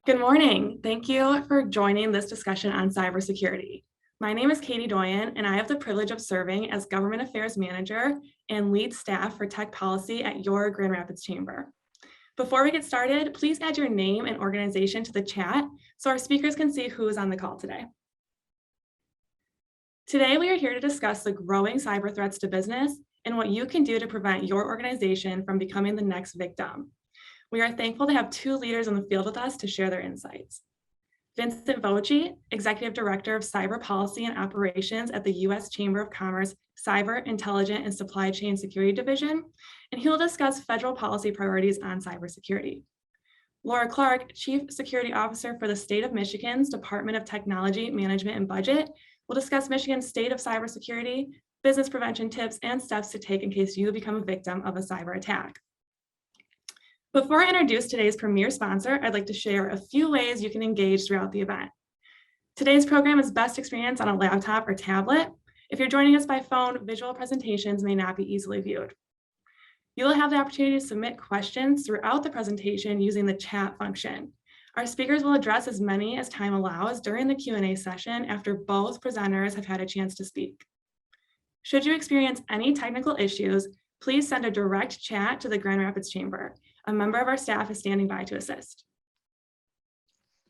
Good morning. Thank you for joining this discussion on cybersecurity. My name is Katie Doyen, and I have the privilege of serving as Government Affairs Manager and lead staff for tech policy at your Grand Rapids Chamber. Before we get started, please add your name and organization to the chat so our speakers can see who is on the call today. Today, we are here to discuss the growing cyber threats to business and what you can do to prevent your organization from becoming the next victim. We are thankful to have two leaders in the field with us to share their insights. Vincent Voci, Executive Director of Cyber Policy and Operations at the U.S. Chamber of Commerce Cyber, Intelligence, and Supply Chain Security Division, and he will discuss federal policy priorities on cybersecurity. Laura Clark, Chief Security Officer for the State of Michigan's Department of Technology, Management, and Budget, will discuss Michigan's state of cybersecurity, business prevention tips, and steps to take in case you become a victim of a cyber attack. Before I introduce today's premier sponsor, I'd like to share a few ways you can engage throughout the event. Today's program is best experienced on a laptop or tablet. If you're joining us by phone, visual presentations may not be easily viewed. You'll have the opportunity to submit questions throughout the presentation using the chat function. Our speakers will address as many as time allows during the Q&A session after both presenters have had a chance to speak. Should you experience any technical issues, please send a direct chat to the Grand Rapids Chamber. A member of our staff is standing by to assist.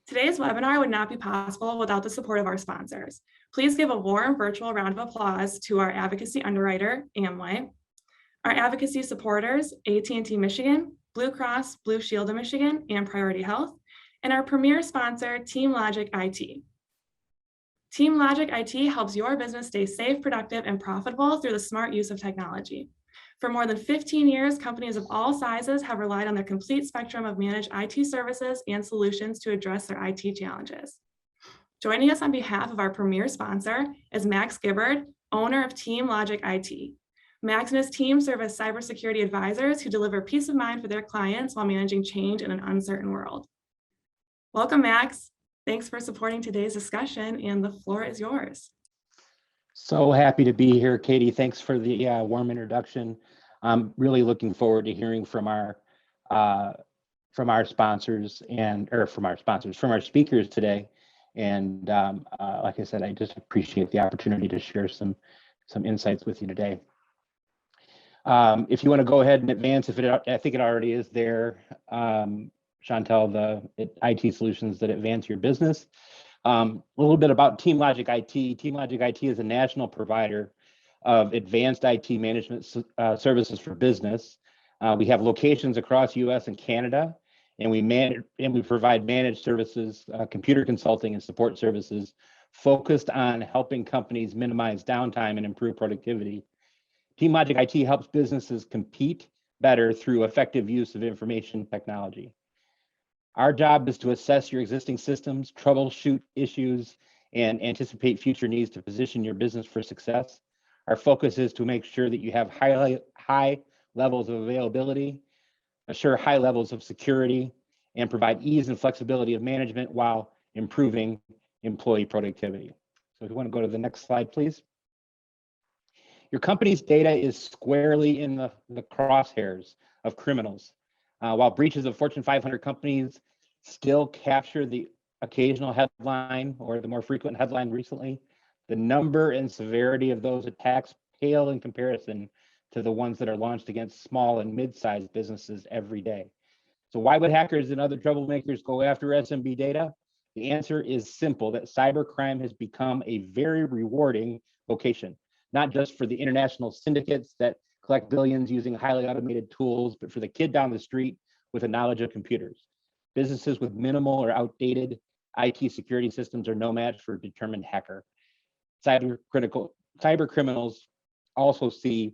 Today's webinar would not be possible without the support of our sponsors. Please give a warm virtual round of applause to our advocacy underwriter, Amway, our advocacy supporters, AT&T Michigan, Blue Cross Blue Shield of Michigan, and Priority Health, and our premier sponsor, TeamLogic IT. TeamLogic IT helps your business stay safe, productive, and profitable through the smart use of technology. For more than 15 years, companies of all sizes have relied on their complete spectrum of managed IT services and solutions to address their IT challenges. Joining us on behalf of our premier sponsor is Max Gibbard, owner of TeamLogic IT. Max and his team serve as cybersecurity advisors who deliver peace of mind for their clients while managing change in an uncertain world. Welcome, Max. Thanks for supporting today's discussion, and the floor is yours. So happy to be here, Katie. Thanks for the warm introduction. I'm really looking forward to hearing from our sponsors from our speakers today. And like I said, I just appreciate the opportunity to share some insights with you today. If you want to go ahead and advance, I think it already is there, Chantel, the IT solutions that advance your business. A little bit about TeamLogic IT. TeamLogic IT is a national provider of advanced IT management services for business. We have locations across U.S. and Canada, and we provide managed services, computer consulting and support services focused on helping companies minimize downtime and improve productivity. TeamLogic IT helps businesses compete better through effective use of information technology. Our job is to assess your existing systems, troubleshoot issues, and anticipate future needs to position your business for success. Our focus is to make sure that you have high levels of availability, assure high levels of security, and provide ease and flexibility of management while improving employee productivity. So if you want to go to the next slide, please. Your company's data is squarely in the crosshairs of criminals. While breaches of Fortune 500 companies still capture the occasional headline or the more frequent headline recently, the number and severity of those attacks pale in comparison to the ones that are launched against small and mid-sized businesses every day. So why would hackers and other troublemakers go after SMB data? The answer is simple, that cybercrime has become a very rewarding vocation, not just for the international syndicates that collect billions using highly automated tools, but for the kid down the street with a knowledge of computers. Businesses with minimal or outdated IT security systems are no match for a determined hacker. Cyber criminals also see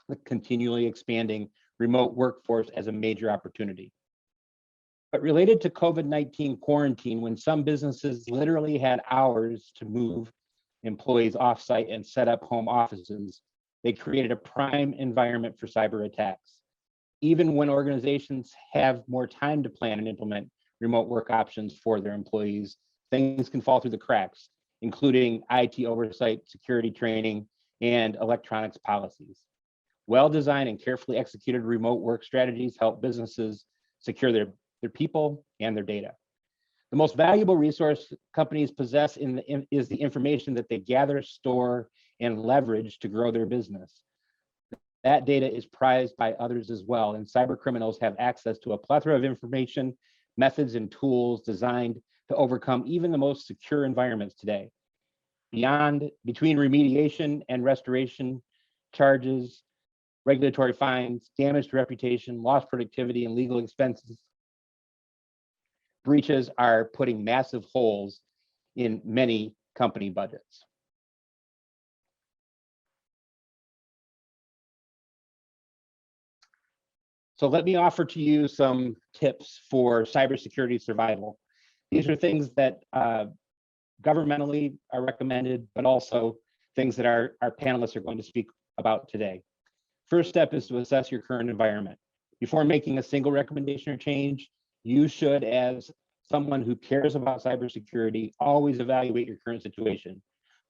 the continually expanding remote workforce as a major opportunity. But related to COVID-19 quarantine, when some businesses literally had hours to move employees offsite and set up home offices, they created a prime environment for cyber attacks. Even when organizations have more time to plan and implement remote work options for their employees, things can fall through the cracks, including IT oversight, security training, and electronics policies. Well-designed and carefully executed remote work strategies help businesses secure their people and their data. The most valuable resource companies possess is the information that they gather, store, and leverage to grow their business. That data is prized by others as well, and cyber criminals have access to a plethora of information, methods, and tools designed to overcome even the most secure environments today. Between remediation and restoration charges, regulatory fines, damaged reputation, lost productivity, and legal expenses, breaches are putting massive holes in many company budgets. So let me offer to you some tips for cybersecurity survival. These are things that governmentally are recommended, but also things that our panelists are going to speak about today. First step is to assess your current environment. Before making a single recommendation or change, you should, as someone who cares about cybersecurity, always evaluate your current situation.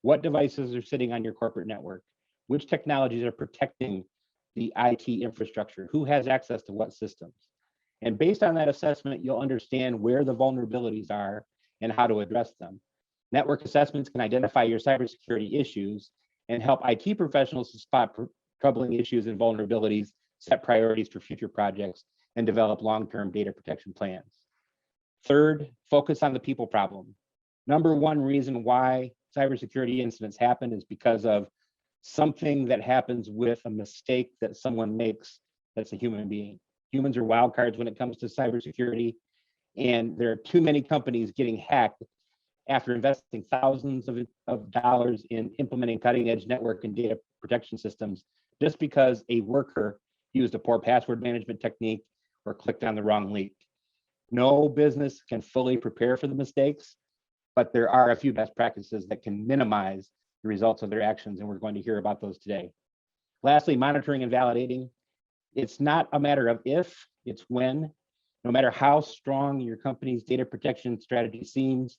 What devices are sitting on your corporate network? Which technologies are protecting the IT infrastructure? Who has access to what systems? And based on that assessment, you'll understand where the vulnerabilities are and how to address them. Network assessments can identify your cybersecurity issues and help IT professionals to spot troubling issues and vulnerabilities, set priorities for future projects, and develop long-term data protection plans. Third, focus on the people problem. Number one reason why cybersecurity incidents happen is because of something that happens with a mistake that someone makes that's a human being. Humans are wild cards when it comes to cybersecurity, and there are too many companies getting hacked after investing thousands of dollars in implementing cutting-edge network and data protection systems just because a worker used a poor password management technique or clicked on the wrong link. No business can fully prepare for the mistakes, but there are a few best practices that can minimize the results of their actions, and we're going to hear about those today. Lastly, monitoring and validating. It's not a matter of if, it's when. No matter how strong your company's data protection strategy seems,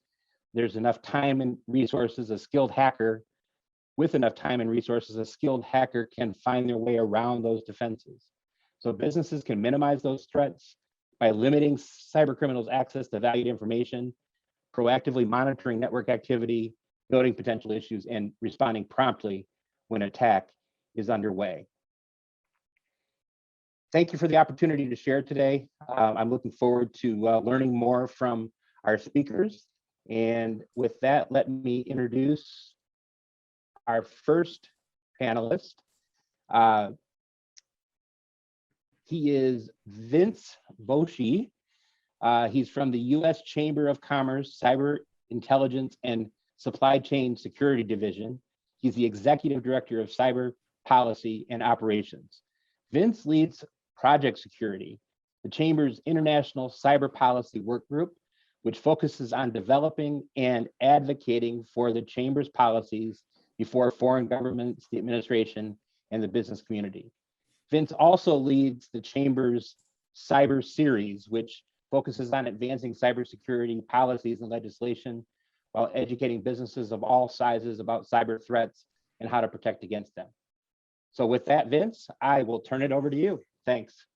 there's enough time and resources, a skilled hacker can find their way around those defenses. So businesses can minimize those threats by limiting cyber criminals' access to valued information, proactively monitoring network activity, noting potential issues, and responding promptly when an attack is underway. Thank you for the opportunity to share today. I'm looking forward to learning more from our speakers. And with that, let me introduce our first panelist. He is Vince Voci. He's from the U.S. Chamber of Commerce, Cyber Intelligence and Supply Chain Security Division. He's the Executive Director of Cyber Policy and Operations. Vince leads Project Security, the Chamber's international cyber policy work group, which focuses on developing and advocating for the Chamber's policies before foreign governments, the administration, and the business community. Vince also leads the Chamber's Cyber Series, which focuses on advancing cybersecurity policies and legislation while educating businesses of all sizes about cyber threats and how to protect against them. So with that, Vince, I will turn it over to you. Thanks.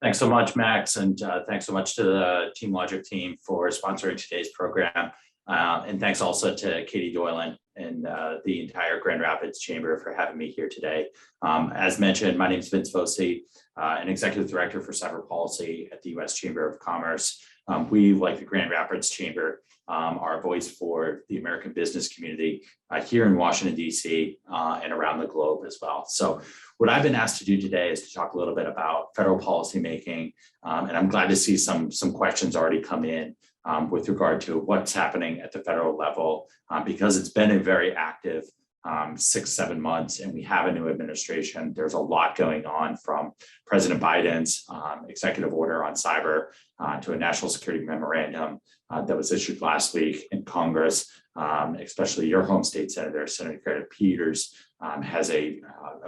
Thanks so much, Max, and thanks so much to the Team Logic team for sponsoring today's program. And thanks also to Katie Doylan and the entire Grand Rapids Chamber for having me here today. As mentioned, my name is Vince Voci, an Executive Director for Cyber Policy at the U.S. Chamber of Commerce. We, like the Grand Rapids Chamber, are a voice for the American business community here in Washington, D.C. And around the globe as well. So what I've been asked to do today is to talk a little bit about federal policy making. And I'm glad to see some questions already come in with regard to what's happening at the federal level, because it's been a very active 6-7 months, and we have a new administration. There's a lot going on, from President Biden's executive order on cyber to a national security memorandum that was issued last week in Congress. Especially your home state senator, Senator Peters, has a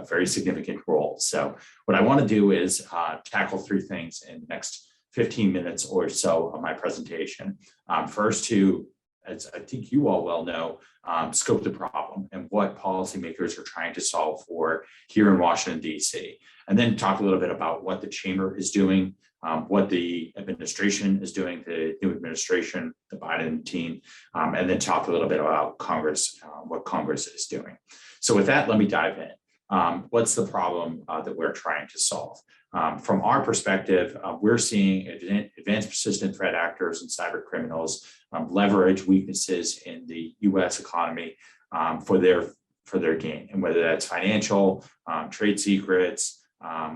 very significant role. So what I want to do is tackle 3 things in the next 15 minutes or so of my presentation. First, to, as I think you all well know, scope the problem and what policymakers are trying to solve for here in Washington, D.C. And then talk a little bit about what the Chamber is doing what the administration is doing, the new administration, the Biden team, and then talk a little bit about Congress, what Congress is doing. So with that, let me dive in. What's the problem that we're trying to solve? From our perspective, we're seeing advanced persistent threat actors and cyber criminals leverage weaknesses in the U.S. economy for their gain, and whether that's financial, trade secrets,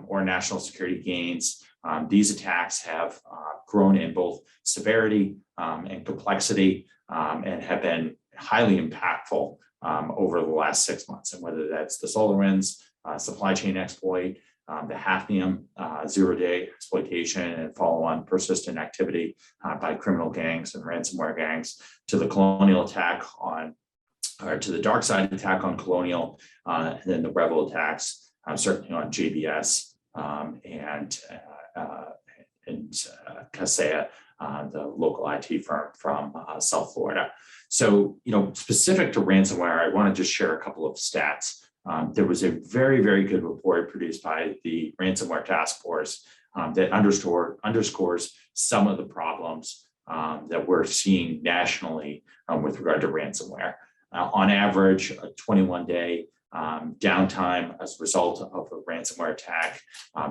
or national security gains. These attacks have grown in both severity and complexity and have been highly impactful over the last 6 months. And whether that's the SolarWinds supply chain exploit, the Hafnium zero-day exploitation and follow-on persistent activity by criminal gangs and ransomware gangs, to the Colonial attack on, or to the dark side attack on Colonial, and then the Rebel attacks, certainly on JBS and Kaseya, the local IT firm from South Florida. So, specific to ransomware, I want to just share a couple of stats. There was a very, very good report produced by the Ransomware Task Force that underscores some of the problems that we're seeing nationally with regard to ransomware. On average, a 21-day downtime as a result of a ransomware attack,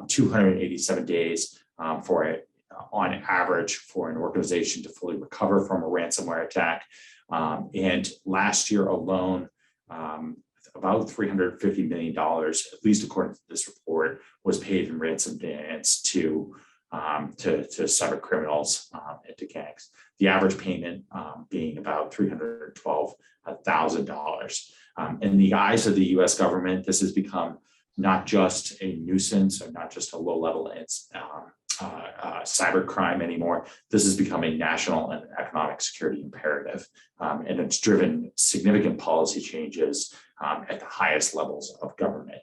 287 days on average for an organization to fully recover from a ransomware attack. And last year alone, about $350 million, at least according to this report, was paid in ransom payments to cyber criminals and to gangs. The average payment being about $312,000. In the eyes of the U.S. government, this has become not just a nuisance or not just a low-level cyber crime anymore. This has become a national and economic security imperative, and it's driven significant policy changes at the highest levels of government.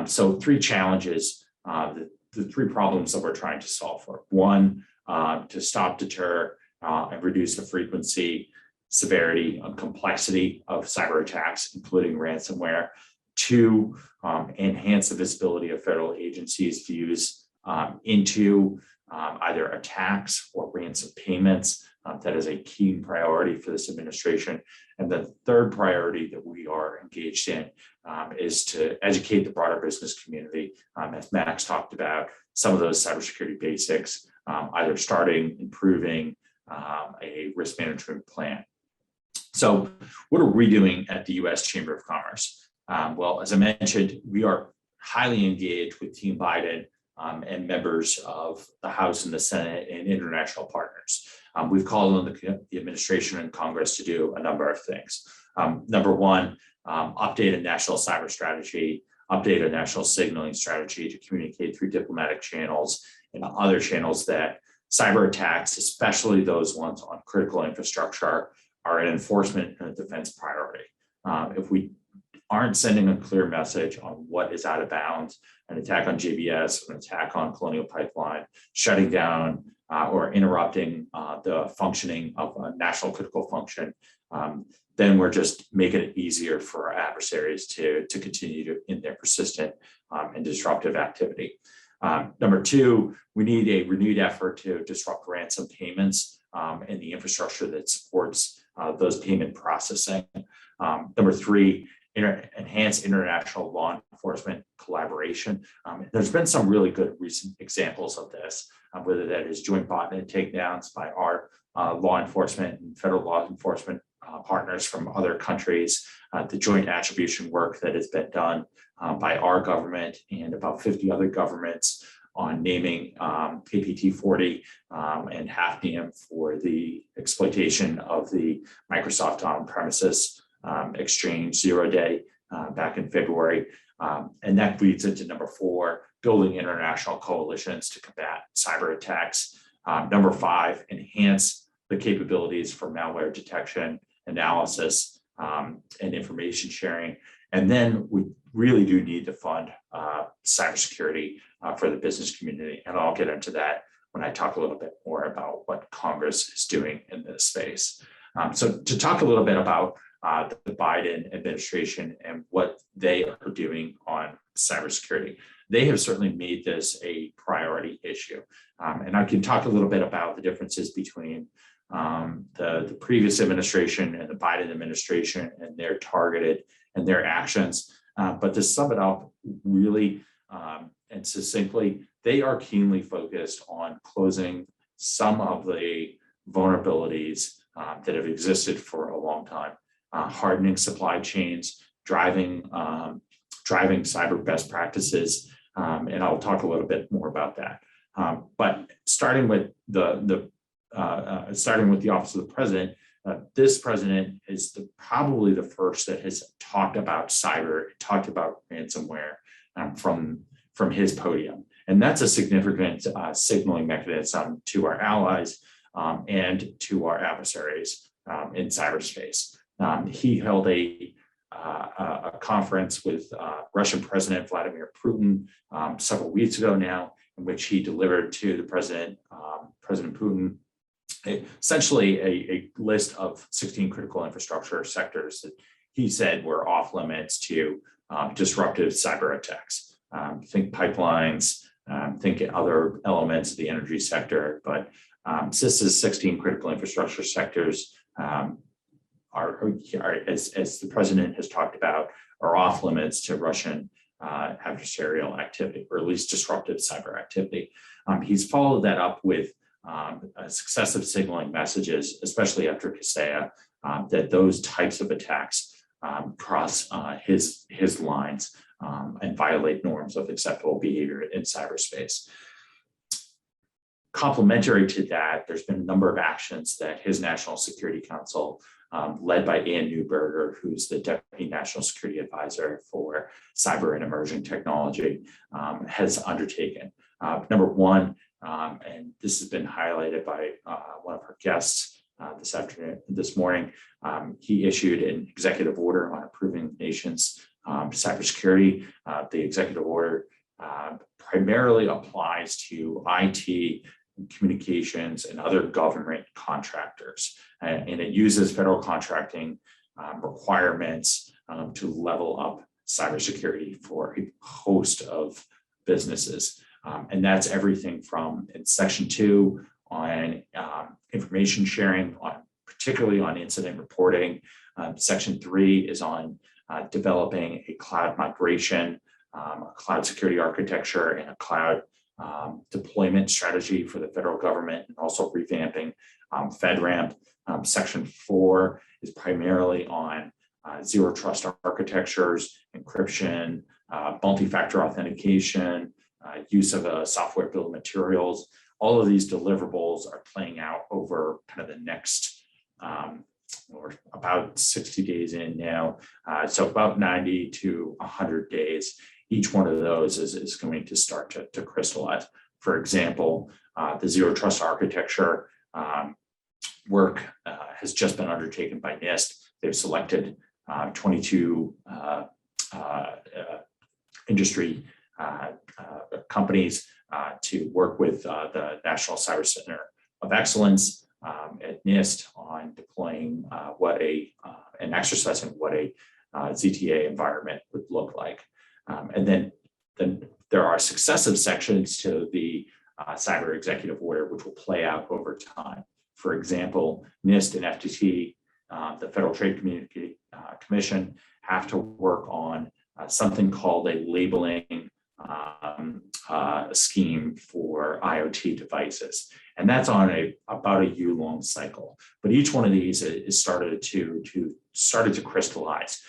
So three challenges, the three problems that we're trying to solve for. One, to stop, deter, and reduce the frequency, severity, and complexity of cyber attacks, including ransomware. Two, enhance the visibility of federal agencies' views into either attacks or ransom payments. That is a key priority for this administration. And the third priority that we are engaged in is to educate the broader business community, as Max talked about, some of those cybersecurity basics, either starting, improving a risk management plan. So what are we doing at the U.S. Chamber of Commerce? Well, as I mentioned, we are highly engaged with Team Biden and members of the House and the Senate and international partners. We've called on the administration and Congress to do a number of things. Number one, update a national cyber strategy, update a national signaling strategy to communicate through diplomatic channels and other channels that cyber attacks, especially those ones on critical infrastructure, are an enforcement and a defense priority. If we aren't sending a clear message on what is out of bounds, an attack on JBS, an attack on Colonial Pipeline, shutting down or interrupting the functioning of a national critical function, then we're just making it easier for our adversaries to continue in their persistent and disruptive activity. Number two, we need a renewed effort to disrupt ransom payments and the infrastructure that supports those payment processing. Number three, enhance international law enforcement collaboration. There's been some really good recent examples of this, whether that is joint botnet takedowns by our law enforcement and federal law enforcement partners from other countries, the joint attribution work that has been done by our government and about 50 other governments on naming APT40 and Hafnium for the exploitation of the Microsoft on-premises exchange zero-day back in February. And that leads into number four, building international coalitions to combat cyber attacks. Number five, enhance the capabilities for malware detection, analysis, and information sharing. And then we really do need to fund cybersecurity for the business community. And I'll get into that when I talk a little bit more about what Congress is doing in this space. So to talk a little bit about the Biden administration and what they are doing on cybersecurity. they have certainly made this a priority issue. And I can talk a little bit about the differences between the previous administration and the Biden administration and their targeted and their actions. But to sum it up really and succinctly, they are keenly focused on closing some of the vulnerabilities that have existed for a long time, hardening supply chains, driving cyber best practices, and I'll talk a little bit more about that. But starting with the Office of the President, this president is probably the first that has talked about cyber, talked about ransomware from his podium, and that's a significant signaling mechanism to our allies and to our adversaries in cyberspace. He held a conference with Russian President Vladimir Putin several weeks ago now, in which he delivered to the President Putin, essentially a list of 16 critical infrastructure sectors that he said were off limits to disruptive cyber attacks. Think pipelines, think other elements of the energy sector, but CISA's 16 critical infrastructure sectors are, as the president has talked about, are off limits to Russian adversarial activity, or at least disruptive cyber activity. He's followed that up with successive signaling messages, especially after Kaseya, that those types of attacks cross his lines and violate norms of acceptable behavior in cyberspace. Complementary to that, there's been a number of actions that his National Security Council, led by Ann Neuberger, who's the Deputy National Security Advisor for Cyber and Emerging Technology, has undertaken. Number one, and this has been highlighted by one of our guests this morning, he issued an executive order on improving the nation's cybersecurity. The executive order primarily applies to IT, communications, and other government contractors. And it uses federal contracting requirements to level up cybersecurity for a host of businesses. And that's everything from in Section 2 on information sharing, particularly on incident reporting. Section 3 is on developing a cloud migration, a cloud security architecture, and a cloud deployment strategy for the federal government, and also revamping FedRAMP. Section 4 is primarily on zero trust architectures, encryption, multi-factor authentication, use of software bill of materials. All of these deliverables are playing out over kind of the next, or about 60 days in now. So about 90 to 100 days. Each one of those is going to start to crystallize. For example, the zero trust architecture work has just been undertaken by NIST. They've selected 22 industry companies to work with the National Cyber Center of Excellence at NIST on deploying and exercising what a ZTA environment would look like. And then there are successive sections to the cyber executive order, which will play out over time. For example, NIST and FTC, the Federal Trade Commission, have to work on something called a labeling scheme for IoT devices. And that's on about a year-long cycle. But each one of these is started to crystallize.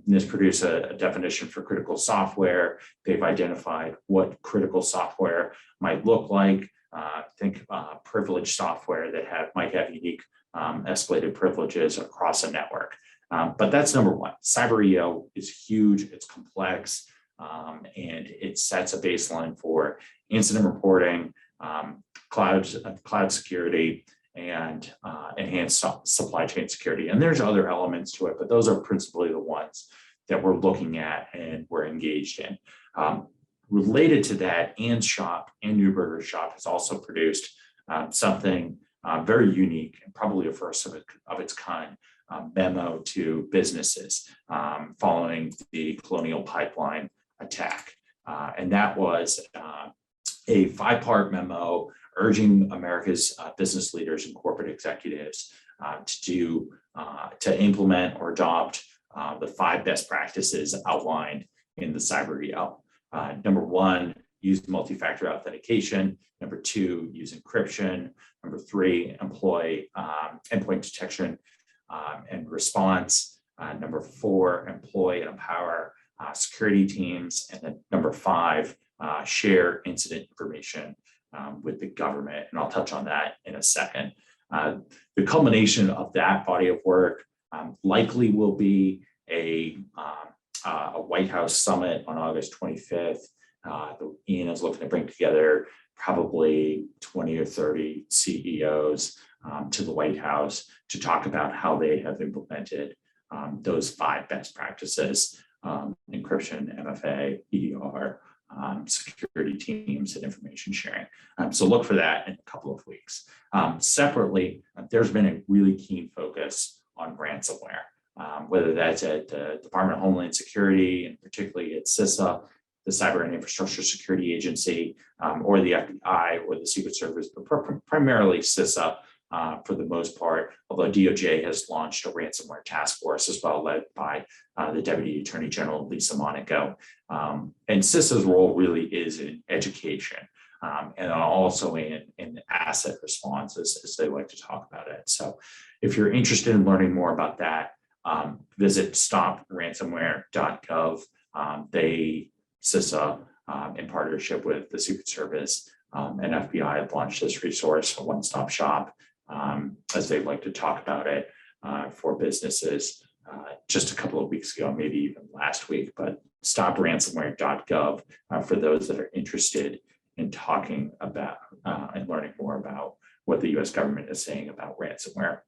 NIST produced a definition for critical software. They've identified what critical software might look like. Think privileged software that might have unique escalated privileges across a network. But that's number one. Cyber EO is huge, it's complex, and it sets a baseline for incident reporting, cloud security, and enhanced supply chain security. And there's other elements to it, but those are principally the ones that we're looking at and we're engaged in. Related to that, Ann's shop, Ann Neuberger's shop, has also produced something very unique and probably a first of its kind memo to businesses following the Colonial Pipeline attack. And that was a 5-part memo urging America's business leaders and corporate executives to implement or adopt the 5 best practices outlined in the Cyber EL. Number 1, use multi-factor authentication. Number 2, use encryption. Number 3, employ endpoint detection and response. Number 4, employ and empower security teams. And then number 5, share incident information with the government. And I'll touch on that in a second. The culmination of that body of work likely will be a White House summit on August 25th. Ian is looking to bring together probably 20 or 30 CEOs to the White House to talk about how they have implemented those 5 best practices: encryption, MFA, EDR, security teams, and information sharing. So look for that in a couple of weeks. Separately, there's been a really keen focus on ransomware, whether that's at the Department of Homeland Security, and particularly at CISA, the Cyber and Infrastructure Security Agency, or the FBI or the Secret Service, but primarily CISA for the most part, although DOJ has launched a ransomware task force as well, led by the Deputy Attorney General, Lisa Monaco. And CISA's role really is in education and also in asset response, as they like to talk about it. So if you're interested in learning more about that, visit stopransomware.gov. CISA, in partnership with the Secret Service and FBI, have launched this resource, a one-stop shop, as they like to talk about it, for businesses just a couple of weeks ago, maybe even last week. But stopransomware.gov for those that are interested in talking about and learning more about what the U.S. government is saying about ransomware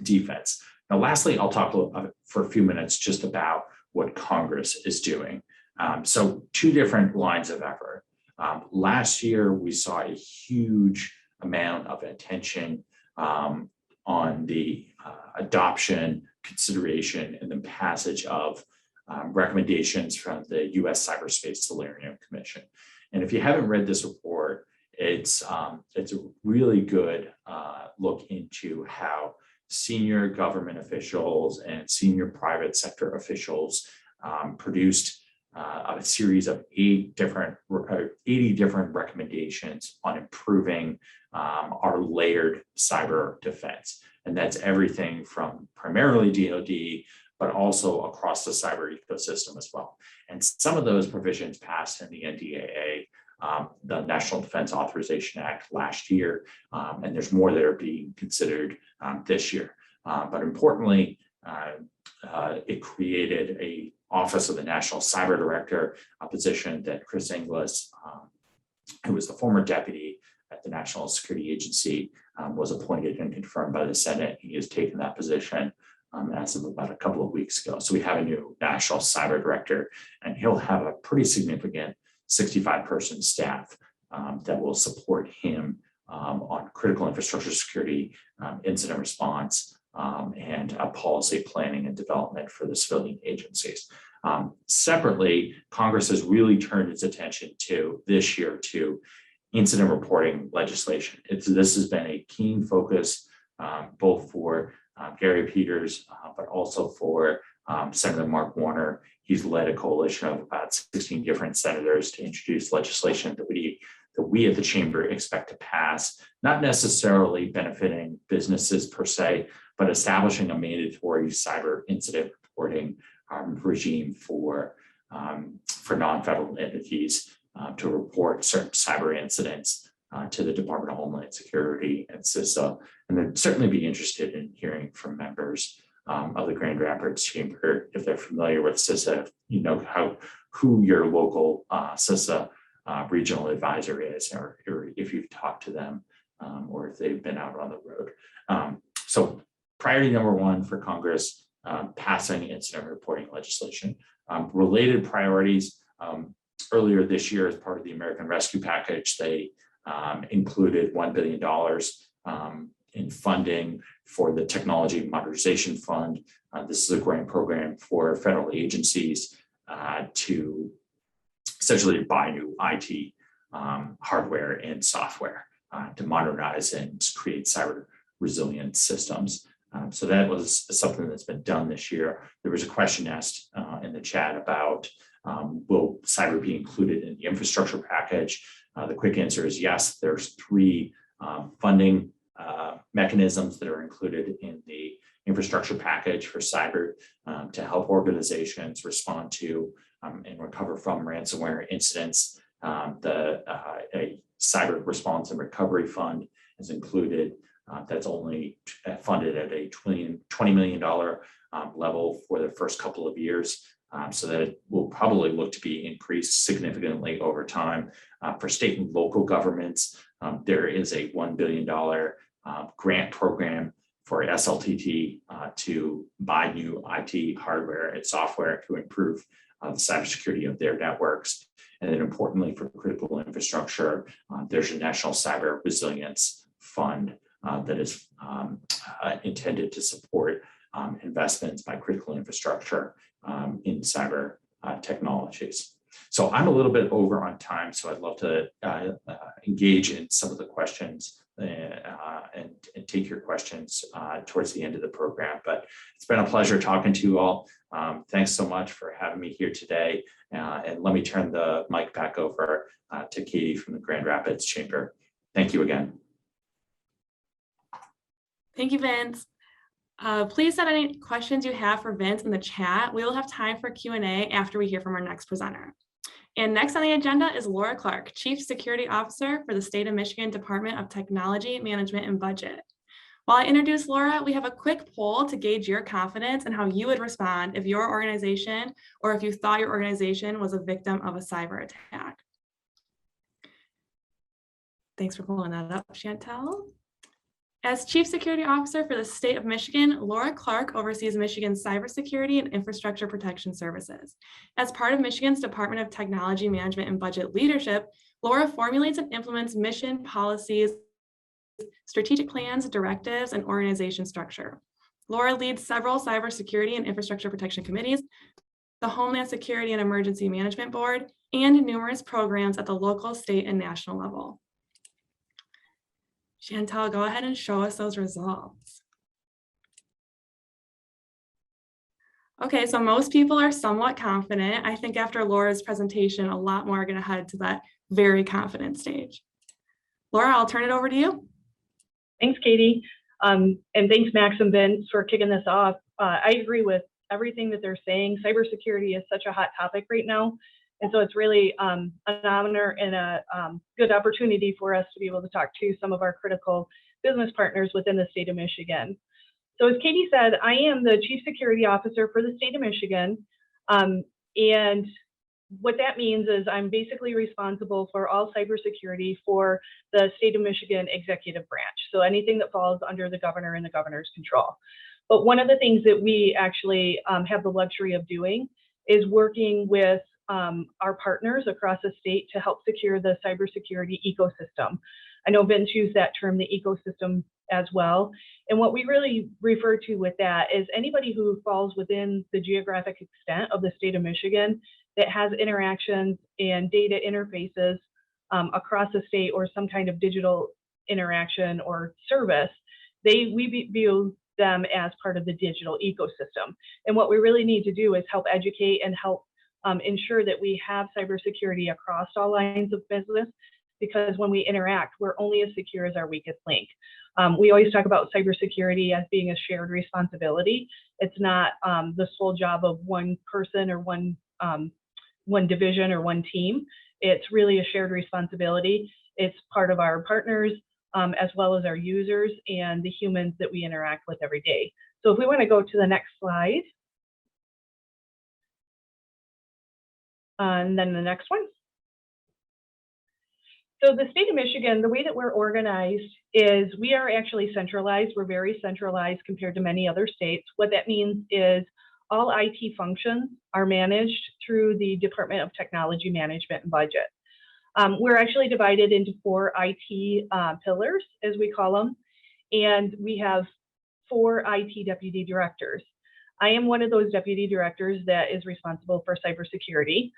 defense. Now, lastly, I'll talk for a few minutes just about what Congress is doing. So 2 different lines of effort. Last year, we saw a huge amount of attention on the adoption, consideration, and then passage of recommendations from the U.S. Cyberspace Solarium Commission. And if you haven't read this report, it's a really good look into how senior government officials and senior private sector officials produced a series of 80 different recommendations on improving our layered cyber defense. And that's everything from primarily DoD, but also across the cyber ecosystem as well. And some of those provisions passed in the NDAA, the National Defense Authorization Act, last year, and there's more that are being considered this year. But importantly, it created a Office of the National Cyber Director, a position that Chris Inglis, who was the former deputy at the National Security Agency, was appointed and confirmed by the Senate. He has taken that position as of about a couple of weeks ago. So we have a new National Cyber Director, and he'll have a pretty significant 65-person staff that will support him on critical infrastructure security, incident response, and policy planning and development for the civilian agencies. Separately, Congress has really turned its attention this year to incident reporting legislation. This has been a keen focus both for Gary Peters, but also for Senator Mark Warner. He's led a coalition of about 16 different senators to introduce legislation that we at the Chamber expect to pass, not necessarily benefiting businesses per se, but establishing a mandatory cyber incident reporting regime for non-federal entities to report certain cyber incidents to the Department of Homeland Security and CISA. And then certainly be interested in hearing from members of the Grand Rapids Chamber, if they're familiar with CISA, you know who your local CISA regional advisor is, or if you've talked to them, or if they've been out on the road. So priority number 1 for Congress, passing incident reporting legislation. Related priorities, earlier this year, as part of the American Rescue Package, they included $1 billion in funding for the Technology Modernization Fund. This is a grant program for federal agencies to essentially to buy new IT hardware and software to modernize and create cyber resilient systems. So that was something that's been done this year. There was a question asked in the chat about will cyber be included in the infrastructure package? The quick answer is yes. There's 3 funding mechanisms that are included in the infrastructure package for cyber to help organizations respond to and recover from ransomware incidents. A cyber response and recovery fund is included. That's only funded at a $20 million level for the first couple of years. So that it will probably look to be increased significantly over time. For state and local governments, there is a $1 billion grant program for SLTT to buy new IT hardware and software to improve the cybersecurity of their networks. And then importantly, for critical infrastructure, there's a National Cyber Resilience Fund that is intended to support investments by critical infrastructure in cyber technologies. So I'm a little bit over on time, so I'd love to engage in some of the questions and take your questions towards the end of the program. But it's been a pleasure talking to you all. Thanks so much for having me here today. And let me turn the mic back over to Katie from the Grand Rapids Chamber. Thank you again. Thank you, Vince. Please send any questions you have for Vince in the chat. We will have time for Q&A after we hear from our next presenter. And next on the agenda is Laura Clark, Chief Security Officer for the State of Michigan Department of Technology, Management, and Budget. While I introduce Laura, we have a quick poll to gauge your confidence and how you would respond if your organization or if you thought your organization was a victim of a cyber attack. Thanks for pulling that up, Chantel. As Chief Security Officer for the State of Michigan, Laura Clark oversees Michigan's cybersecurity and infrastructure protection services. As part of Michigan's Department of Technology, Management, and Budget leadership, Laura formulates and implements mission, policies, strategic plans, directives, and organization structure. Laura leads several cybersecurity and infrastructure protection committees, the Homeland Security and Emergency Management Board, and numerous programs at the local, state, and national level. Chantal, go ahead and show us those results. Okay, so most people are somewhat confident. I think after Laura's presentation, a lot more are going to head to that very confident stage. Laura, I'll turn it over to you. Thanks, Katie. And thanks, Max and Vince, for kicking this off. I agree with everything that they're saying. Cybersecurity is such a hot topic right now. And so it's really an honor and a good opportunity for us to be able to talk to some of our critical business partners within the state of Michigan. So as Katie said, I am the Chief Security Officer for the state of Michigan. And what that means is I'm basically responsible for all cybersecurity for the state of Michigan executive branch. So anything that falls under the governor and the governor's control. But one of the things that we actually have the luxury of doing is working with our partners across the state to help secure the cybersecurity ecosystem. I know Vince used that term, the ecosystem, as well. And what we really refer to with that is anybody who falls within the geographic extent of the state of Michigan that has interactions and data interfaces across the state or some kind of digital interaction or service, we view them as part of the digital ecosystem. And what we really need to do is help educate and help ensure that we have cybersecurity across all lines of business, because when we interact, we're only as secure as our weakest link. We always talk about cybersecurity as being a shared responsibility. It's not the sole job of one person or one division or one team. It's really a shared responsibility. It's part of our partners as well as our users and the humans that we interact with every day. So if we want to go to the next slide. And then the next one. So the state of Michigan, the way that we're organized is we are actually centralized. We're very centralized compared to many other states. What that means is all IT functions are managed through the Department of Technology, Management, and Budget. We're actually divided into 4 IT pillars, as we call them, and we have 4 IT deputy directors. I am one of those deputy directors that is responsible for cybersecurity.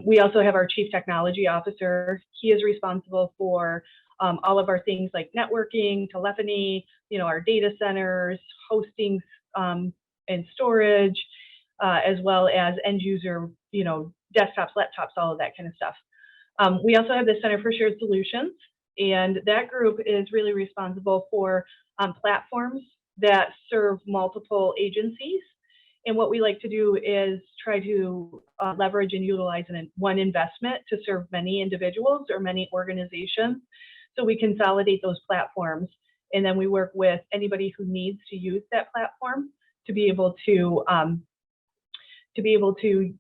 We also have our Chief Technology Officer. He is responsible for all of our things like networking, telephony, our data centers, hosting and storage, as well as end user, desktops, laptops, all of that kind of stuff. We also have the Center for Shared Solutions, and that group is really responsible for platforms that serve multiple agencies. And what we like to do is try to leverage and utilize one investment to serve many individuals or many organizations. So we consolidate those platforms, and then we work with anybody who needs to use that platform to be able to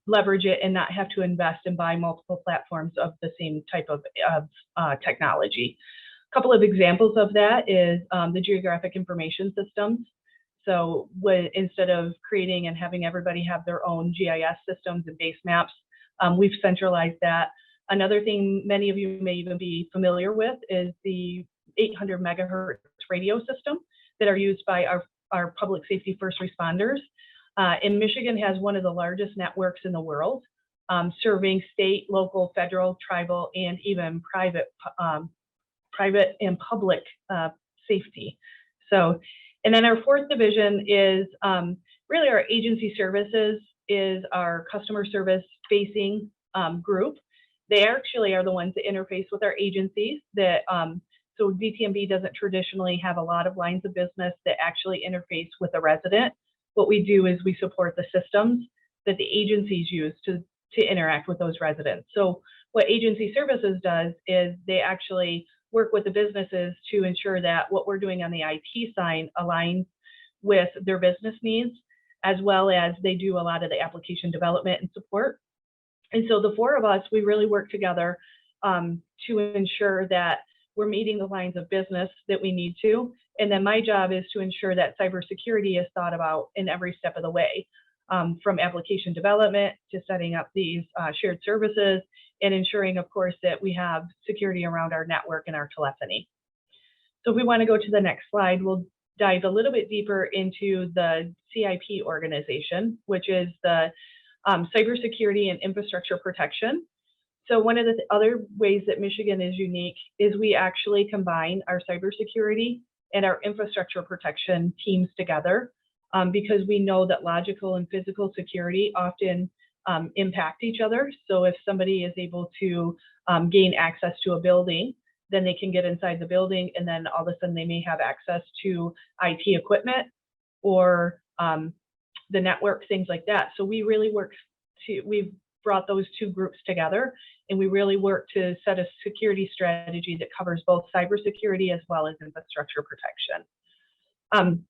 leverage it and not have to invest and buy multiple platforms of the same type of technology. A couple of examples of that is the geographic information systems. So instead of creating and having everybody have their own GIS systems and base maps, we've centralized that. Another thing many of you may even be familiar with is the 800 megahertz radio system that are used by our public safety first responders. And Michigan has one of the largest networks in the world, serving state, local, federal, tribal, and even private and public safety. So, and then our fourth division is really our agency services, is our customer service facing group. They actually are the ones that interface with our agencies that, so DTMB doesn't traditionally have a lot of lines of business that actually interface with a resident. What we do is we support the systems that the agencies use to interact with those residents. So what agency services does is they actually work with the businesses to ensure that what we're doing on the IT side aligns with their business needs, as well as they do a lot of the application development and support. And so the four of us, we really work together to ensure that we're meeting the lines of business that we need to. And then my job is to ensure that cybersecurity is thought about in every step of the way, from application development to setting up these shared services and ensuring, of course, that we have security around our network and our telephony. So if we want to go to the next slide, we'll dive a little bit deeper into the CIP organization, which is the Cybersecurity and Infrastructure Protection. So one of the other ways that Michigan is unique is we actually combine our cybersecurity and our infrastructure protection teams together, because we know that logical and physical security often impact each other. So if somebody is able to gain access to a building, then they can get inside the building, and then all of a sudden they may have access to IT equipment or the network, things like that. So we really we've brought those two groups together, and we really work to set a security strategy that covers both cybersecurity as well as infrastructure protection.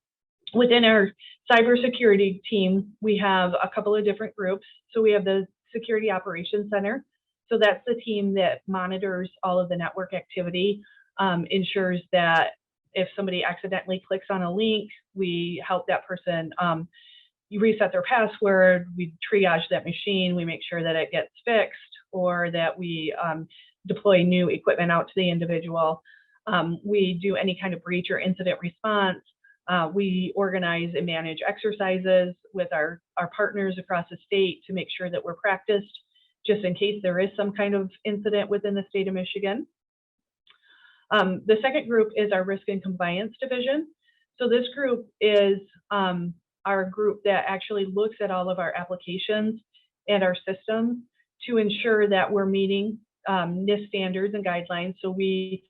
Within our cybersecurity team, we have a couple of different groups. So we have the Security Operations Center. So that's the team that monitors all of the network activity, ensures that if somebody accidentally clicks on a link, we help that person you reset their password, we triage that machine, we make sure that it gets fixed, or that we deploy new equipment out to the individual. We do any kind of breach or incident response. We organize and manage exercises with our partners across the state to make sure that we're practiced just in case there is some kind of incident within the state of Michigan. The second group is our Risk and Compliance Division. So this group is our group that actually looks at all of our applications and our systems to ensure that we're meeting NIST standards and guidelines. So we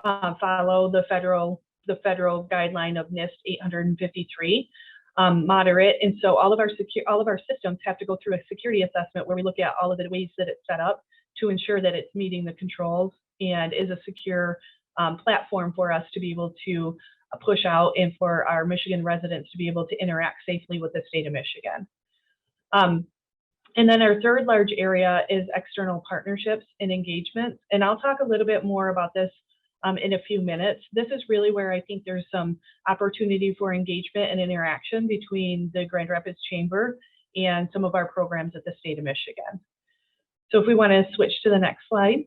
follow the federal guideline of NIST 853, moderate. And so all of our systems have to go through a security assessment where we look at all of the ways that it's set up to ensure that it's meeting the controls and is a secure platform for us to be able to push out and for our Michigan residents to be able to interact safely with the state of Michigan. And then our third large area is external partnerships and engagements. And I'll talk a little bit more about this in a few minutes. This is really where I think there's some opportunity for engagement and interaction between the Grand Rapids Chamber and some of our programs at the state of Michigan. So if we want to switch to the next slide.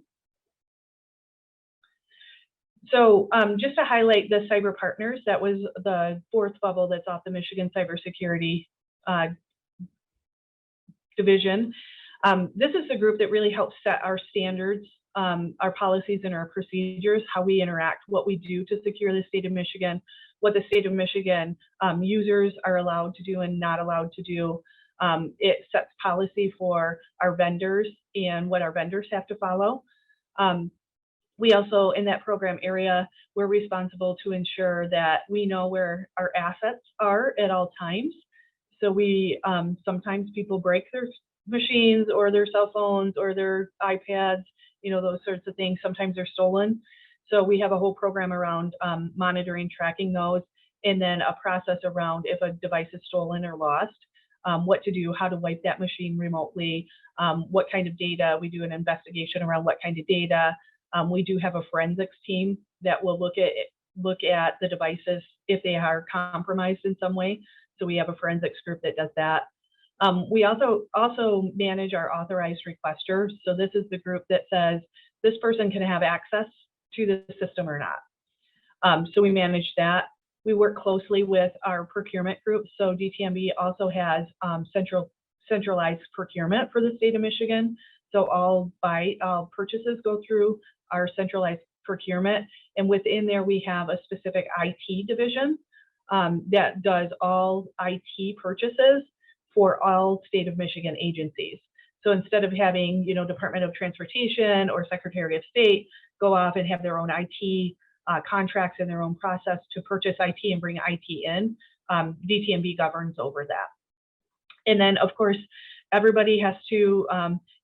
So just to highlight the Cyber Partners, that was the fourth bubble that's off the Michigan Cybersecurity Division. This is the group that really helps set our standards, our policies and our procedures, how we interact, what we do to secure the state of Michigan, what the state of Michigan users are allowed to do and not allowed to do. It sets policy for our vendors and what our vendors have to follow. We also, in that program area, we're responsible to ensure that we know where our assets are at all times. So we, sometimes people break their machines or their cell phones or their iPads, you know, those sorts of things. Sometimes they're stolen. So we have a whole program around monitoring, tracking those, and then a process around if a device is stolen or lost, what to do, how to wipe that machine remotely, what kind of data. We do an investigation around what kind of data. We do have a forensics team that will look at the devices if they are compromised in some way. So we have a forensics group that does that. We also manage our authorized requester. So this is the group that says this person can have access to the system or not. So we manage that. We work closely with our procurement group. So DTMB also has centralized procurement for the state of Michigan. So all purchases go through our centralized procurement. And within there, we have a specific IT division that does all IT purchases for all state of Michigan agencies. So instead of having, you know, Department of Transportation or Secretary of State go off and have their own IT contracts and their own process to purchase IT and bring IT in, DTMB governs over that. And then, of course, everybody has to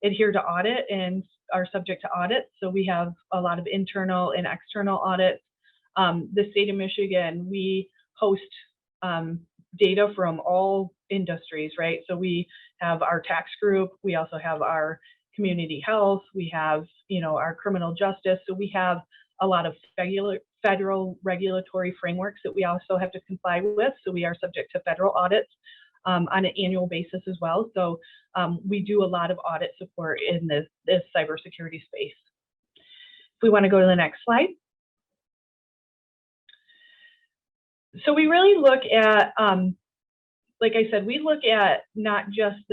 adhere to audit and are subject to audit. So we have a lot of internal and external audits. The state of Michigan, we host data from all industries, right? So we have our tax group, we also have our community health, we have, you know, our criminal justice. So we have a lot of federal regulatory frameworks that we also have to comply with. So we are subject to federal audits on an annual basis as well. So we do a lot of audit support in this cybersecurity space. If we want to go to the next slide. So we really look at, like I said, we look at not just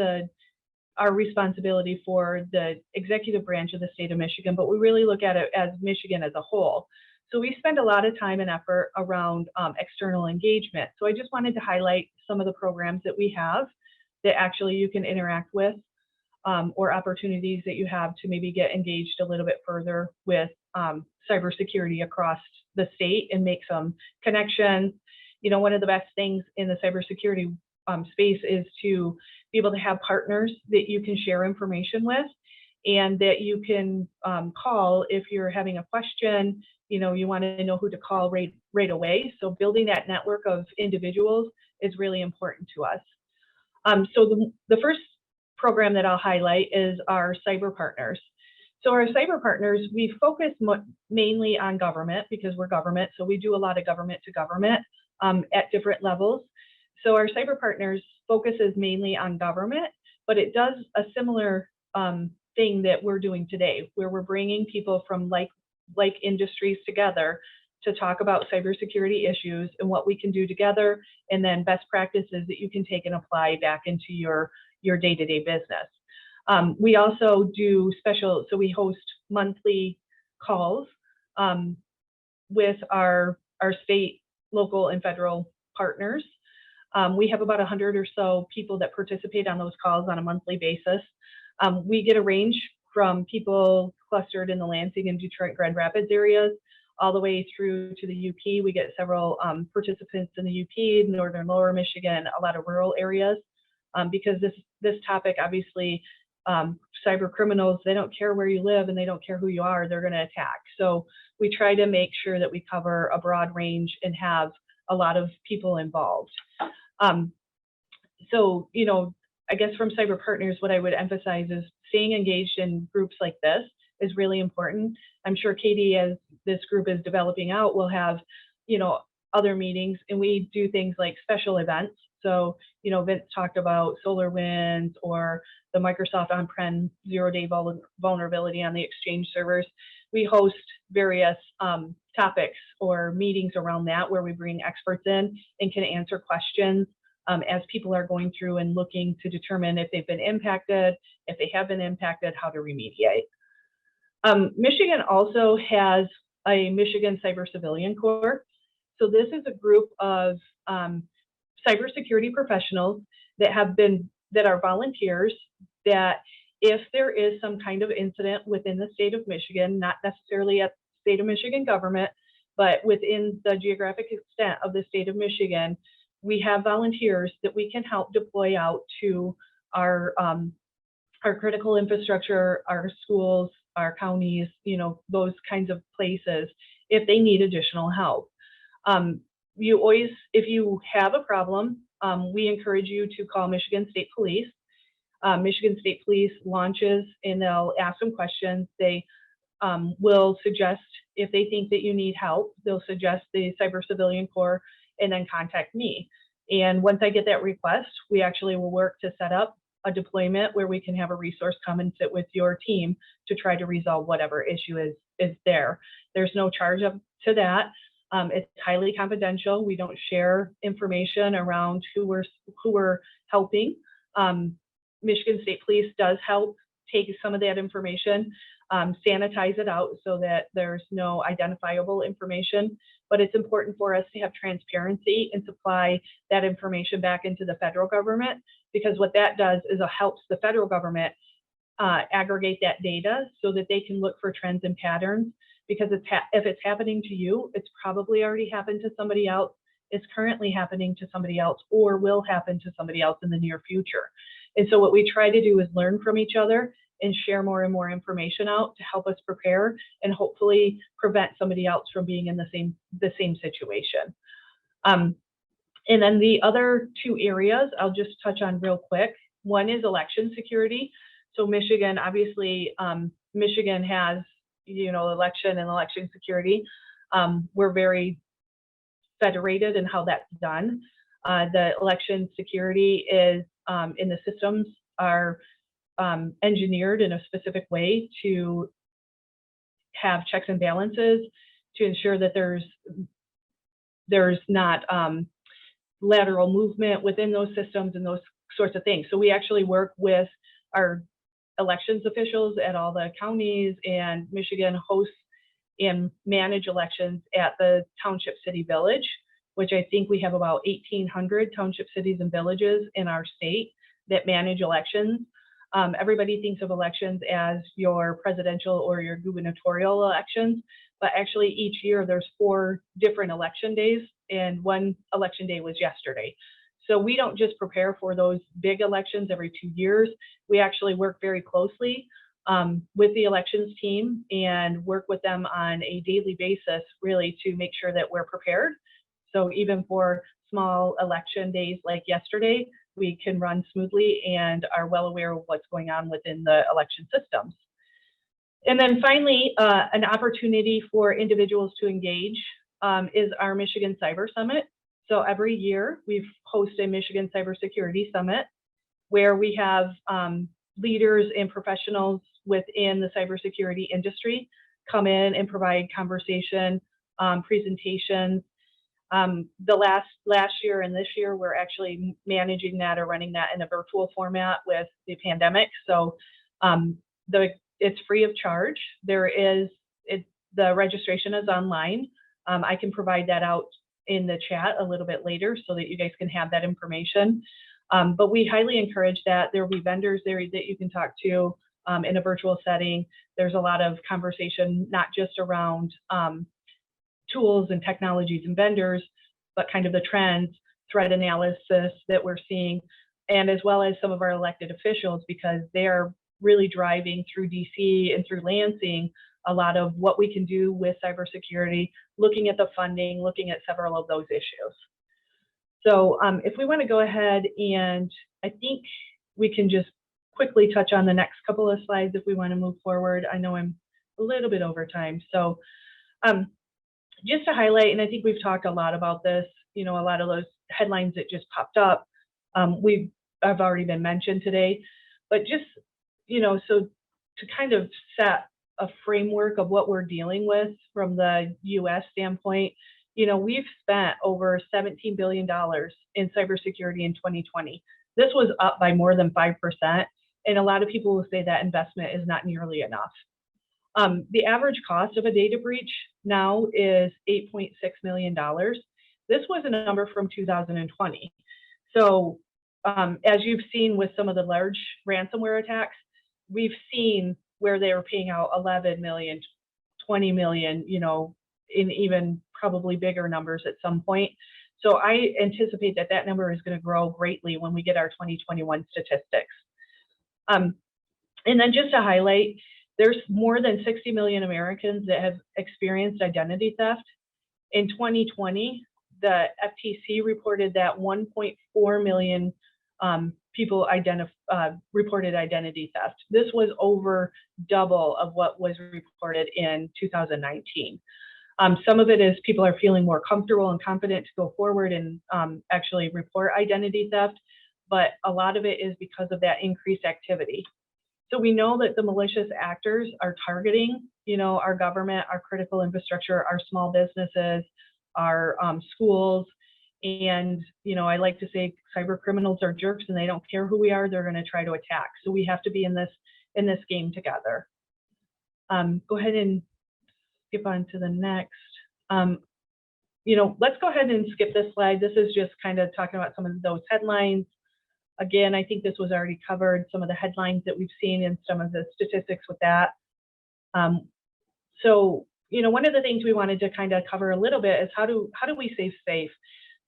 our responsibility for the executive branch of the state of Michigan, but we really look at it as Michigan as a whole. So we spend a lot of time and effort around external engagement. So I just wanted to highlight some of the programs that we have that actually you can interact with, or opportunities that you have to maybe get engaged a little bit further with cybersecurity across the state and make some connections. You know, one of the best things in the cybersecurity space is to be able to have partners that you can share information with and that you can call if you're having a question, you know, you want to know who to call right away. So building that network of individuals is really important to us. So the first program that I'll highlight is our Cyber Partners. So our Cyber Partners, we focus mainly on government because we're government. So we do a lot of government to government at different levels. So our Cyber Partners focuses mainly on government, but it does a similar thing that we're doing today, where we're bringing people from like industries together to talk about cybersecurity issues and what we can do together, and then best practices that you can take and apply back into your day-to-day business. We also do so we host monthly calls with our state, local, and federal partners. We have about 100 or so people that participate on those calls on a monthly basis. We get a range from people clustered in the Lansing and Detroit Grand Rapids areas all the way through to the UP. We get several participants in the UP, northern lower Michigan, a lot of rural areas, because this topic, obviously, cyber criminals, they don't care where you live and they don't care who you are, they're going to attack. So we try to make sure that we cover a broad range and have a lot of people involved. So, you know, I guess from Cyber Partners, what I would emphasize is staying engaged in groups like this is really important. I'm sure Katie, as this group is developing out, will have, you know, other meetings, and we do things like special events. So, you know, Vince talked about SolarWinds or the Microsoft on-prem zero-day vulnerability on the Exchange servers. We host various topics or meetings around that where we bring experts in and can answer questions as people are going through and looking to determine if they've been impacted, if they have been impacted, how to remediate. Michigan also has a Michigan Cyber Civilian Corps. So this is a group of cybersecurity professionals that are volunteers, that if there is some kind of incident within the state of Michigan, not necessarily at the state of Michigan government, but within the geographic extent of the state of Michigan, we have volunteers that we can help deploy out to our critical infrastructure, our schools, our counties, those kinds of places, if they need additional help. If you have a problem, we encourage you to call Michigan State Police. Michigan State Police launches and they'll ask some questions. They will suggest, if they think that you need help, they'll suggest the Cyber Civilian Corps and then contact me. And once I get that request, we actually will work to set up a deployment where we can have a resource come and sit with your team to try to resolve whatever issue is there. There's no charge up to that. It's highly confidential. We don't share information around who we're helping. Michigan State Police does help take some of that information, sanitize it out so that there's no identifiable information. But it's important for us to have transparency and supply that information back into the federal government, because what that does is it helps the federal government aggregate that data so that they can look for trends and patterns. Because if it's happening to you, it's probably already happened to somebody else, it's currently happening to somebody else, or will happen to somebody else in the near future. And so what we try to do is learn from each other and share more and more information out to help us prepare and hopefully prevent somebody else from being in the same situation. And then the other two areas I'll just touch on real quick. One is election security. So Michigan, obviously, Michigan has, election and election security. We're very federated in how that's done. The election security is in the systems are engineered in a specific way to have checks and balances to ensure that there's not lateral movement within those systems and those sorts of things. So we actually work with our elections officials at all the counties, and Michigan hosts and manage elections at the township city village, which I think we have about 1,800 township cities and villages in our state that manage elections. Everybody thinks of elections as your presidential or your gubernatorial elections, but actually each year there's 4 different election days, and one election day was yesterday. So we don't just prepare for those big elections every 2 years. We actually work very closely with the elections team and work with them on a daily basis, really, to make sure that we're prepared. So even for small election days like yesterday, we can run smoothly and are well aware of what's going on within the election systems. And then finally, an opportunity for individuals to engage is our Michigan Cyber Summit. So every year we host a Michigan Cybersecurity Summit where we have leaders and professionals within the cybersecurity industry come in and provide conversation, presentations. The last year and this year, we're actually managing that or running that in a virtual format with the pandemic. So it's free of charge. The registration is online. I can provide that out in the chat a little bit later so that you guys can have that information. But we highly encourage that. There will be vendors there that you can talk to in a virtual setting. There's a lot of conversation, not just around tools and technologies and vendors, but kind of the trends, threat analysis that we're seeing, and as well as some of our elected officials, because they're really driving through DC and through Lansing a lot of what we can do with cybersecurity, looking at the funding, looking at several of those issues. So if we want to go ahead, and I think we can just quickly touch on the next couple of slides if we want to move forward. I know I'm a little bit over time. So just to highlight, and I think we've talked a lot about this, a lot of those headlines that just popped up, have already been mentioned today, but just, so to kind of set a framework of what we're dealing with from the US standpoint, we've spent over $17 billion in cybersecurity in 2020. This was up by more than 5%. And a lot of people will say that investment is not nearly enough. The average cost of a data breach now is $8.6 million. This was a number from 2020. So as you've seen with some of the large ransomware attacks, we've seen where they were paying out 11 million, 20 million, in even probably bigger numbers at some point. So I anticipate that that number is going to grow greatly when we get our 2021 statistics. And then just to highlight, there's more than 60 million Americans that have experienced identity theft. In 2020, the FTC reported that 1.4 million people reported identity theft. This was over double of what was reported in 2019. Some of it is people are feeling more comfortable and confident to go forward and actually report identity theft, but a lot of it is because of that increased activity. So we know that the malicious actors are targeting, our government, our critical infrastructure, our small businesses, our schools, and I like to say cyber criminals are jerks and they don't care who we are, they're going to try to attack. So we have to be in this game together. Go ahead and skip on to the next. Let's go ahead and skip this slide. This is just kind of talking about some of those headlines. Again, I think this was already covered, some of the headlines that we've seen and some of the statistics with that. So, one of the things we wanted to kind of cover a little bit is how do we stay safe?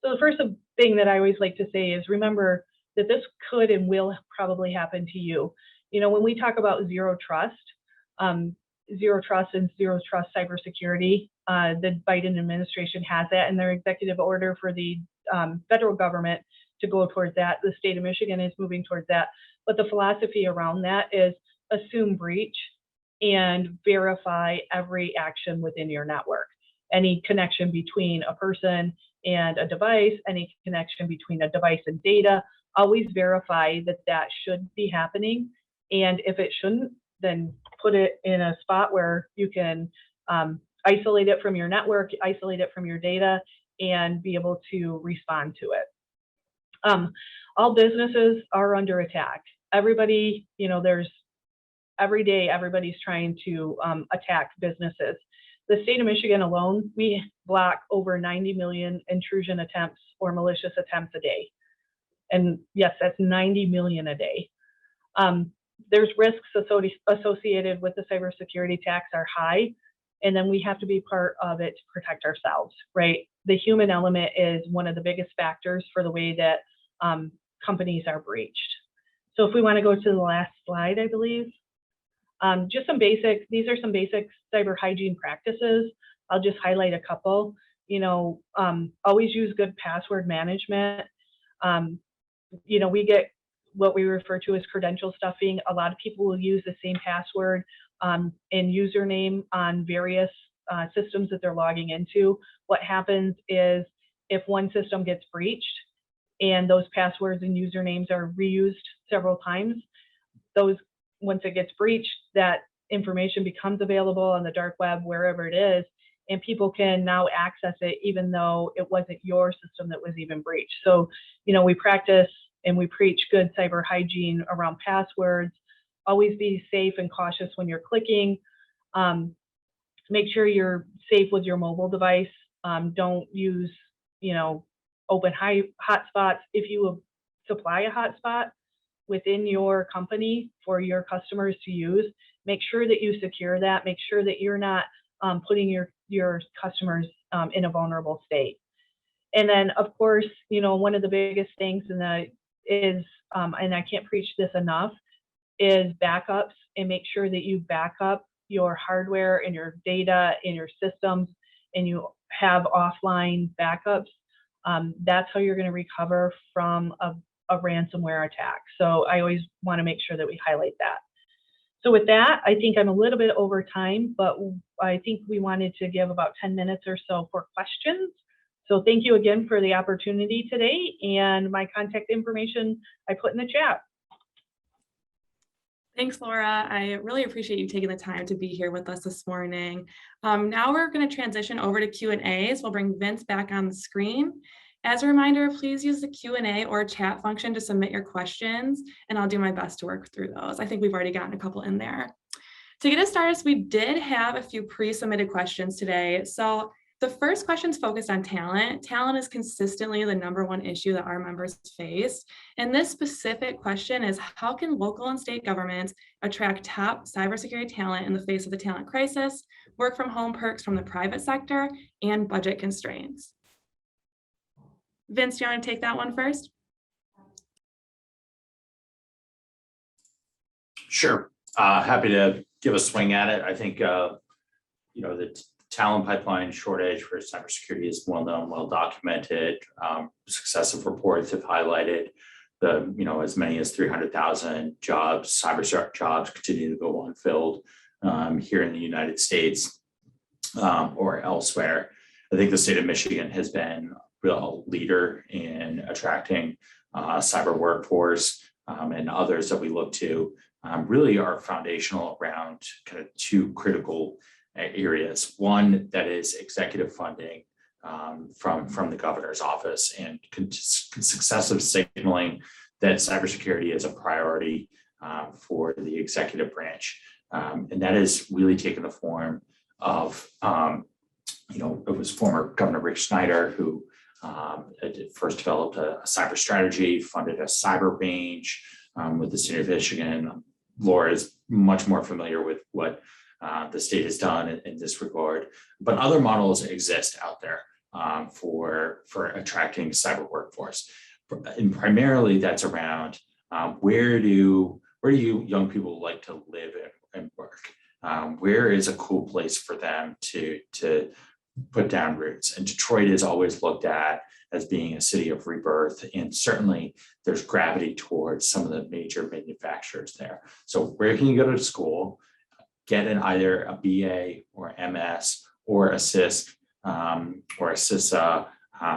So the first thing that I always like to say is remember that this could and will probably happen to you. When we talk about zero trust and zero trust cybersecurity, the Biden administration has that in their executive order for the federal government to go towards that. The state of Michigan is moving towards that. But the philosophy around that is assume breach and verify every action within your network. Any connection between a person and a device, any connection between a device and data, always verify that that should be happening. And if it shouldn't, then put it in a spot where you can isolate it from your network, isolate it from your data, and be able to respond to it. All businesses are under attack. Everybody, every day, everybody's trying to attack businesses. The state of Michigan alone, we block over 90 million intrusion attempts or malicious attempts a day. And yes, that's 90 million a day. There's risks associated with the cybersecurity attacks are high, and then we have to be part of it to protect ourselves, right? The human element is one of the biggest factors for the way that companies are breached. So if we want to go to the last slide, I believe. Just these are some basic cyber hygiene practices. I'll just highlight a couple. Always use good password management. We get what we refer to as credential stuffing. A lot of people will use the same password and username on various systems that they're logging into. What happens is if one system gets breached and those passwords and usernames are reused several times, once it gets breached, that information becomes available on the dark web, wherever it is, and people can now access it even though it wasn't your system that was even breached. So, we practice and we preach good cyber hygiene around passwords. Always be safe and cautious when you're clicking. Make sure you're safe with your mobile device. Don't use, open hotspots. If you supply a hotspot within your company for your customers to use, make sure that you secure that. Make sure that you're not putting your customers in a vulnerable state. And then, of course, one of the biggest things and I can't preach this enough, is backups, and make sure that you back up your hardware and your data in your systems and you have offline backups. That's how you're going to recover from a ransomware attack. So I always want to make sure that we highlight that. So with that, I think I'm a little bit over time, but I think we wanted to give about 10 minutes or so for questions. So thank you again for the opportunity today, and my contact information I put in the chat. Thanks, Laura. I really appreciate you taking the time to be here with us this morning. Now we're going to transition over to Q&As. We'll bring Vince back on the screen. As a reminder, please use the Q&A or chat function to submit your questions, and I'll do my best to work through those. I think we've already gotten a couple in there. To get us started, we did have a few pre-submitted questions today. So the first question is focused on talent. Talent is consistently the #1 issue that our members face. And this specific question is, how can local and state governments attract top cybersecurity talent in the face of the talent crisis, work from home perks from the private sector, and budget constraints? Vince, do you want to take that one first? Sure. Happy to give a swing at it. I think, the talent pipeline shortage for cybersecurity is well known, well documented. Successive reports have highlighted as many as 300,000 jobs, cyber jobs continue to go unfilled here in the United States or elsewhere. I think the state of Michigan has been a real leader in attracting cyber workforce, and others that we look to really are foundational around kind of two critical areas. One that is executive funding from the governor's office and successive signaling that cybersecurity is a priority for the executive branch. And that has really taken the form of, it was former Governor Rick Snyder who first developed a cyber strategy, funded a cyber range with the state of Michigan. Laura is much more familiar with what the state has done in this regard, but other models exist out there for attracting cyber workforce. And primarily that's around where do young people like to live and work? Where is a cool place for them to put down roots? And Detroit is always looked at as being a city of rebirth, and certainly there's gravity towards some of the major manufacturers there. So where can you go to school, get in either a BA or MS or assist or CISA,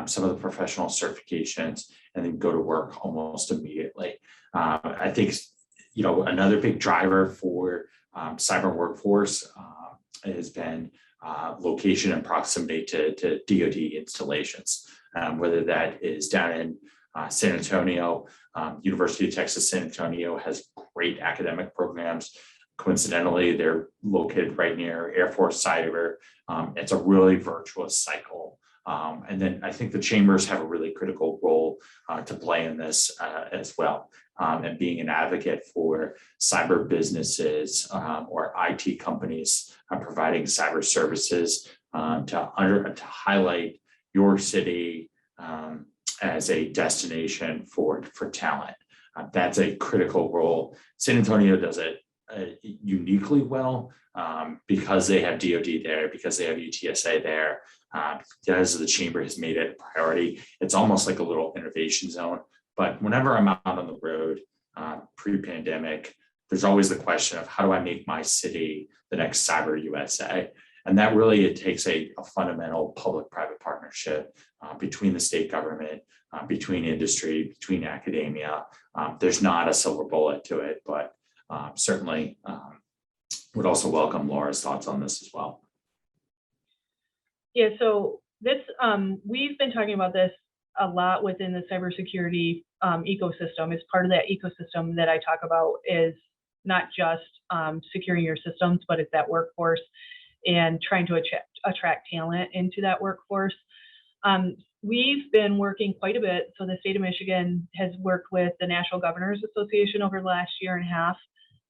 some of the professional certifications, and then go to work almost immediately. I think another big driver for cyber workforce has been location and proximity to DoD installations, whether that is down in San Antonio. University of Texas San Antonio has great academic programs. Coincidentally, they're located right near Air Force Cyber. It's a really virtuous cycle. And then I think the chambers have a really critical role to play in this as well. And being an advocate for cyber businesses or IT companies providing cyber services to highlight your city as a destination for talent. That's a critical role. San Antonio does it uniquely well because they have DoD there, because they have UTSA there, because the chamber has made it a priority. It's almost like a little innovation zone. But whenever I'm out on the road pre-pandemic, there's always the question of how do I make my city the next Cyber USA? And that really, it takes a fundamental public-private partnership between the state government, between industry, between academia. There's not a silver bullet to it, but certainly would also welcome Laura's thoughts on this as well. Yeah, so this, we've been talking about this a lot within the cybersecurity ecosystem. As part of that ecosystem that I talk about is not just securing your systems, but it's that workforce and trying to attract talent into that workforce. We've been working quite a bit. So the state of Michigan has worked with the National Governors Association over the last year and a half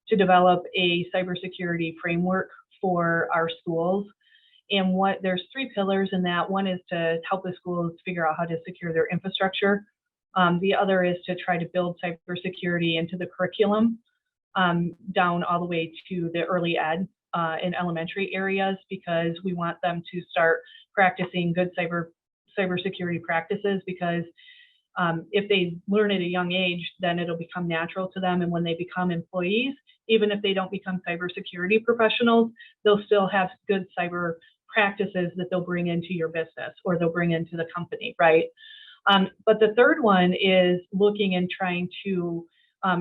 to develop a cybersecurity framework for our schools. And there's 3 pillars in that. One is to help the schools figure out how to secure their infrastructure. The other is to try to build cybersecurity into the curriculum down all the way to the early ed in elementary areas, because we want them to start practicing good cybersecurity practices, because if they learn at a young age, then it'll become natural to them. And when they become employees, even if they don't become cybersecurity professionals, they'll still have good cyber practices that they'll bring into your business or they'll bring into the company, right? But the third one is looking and trying to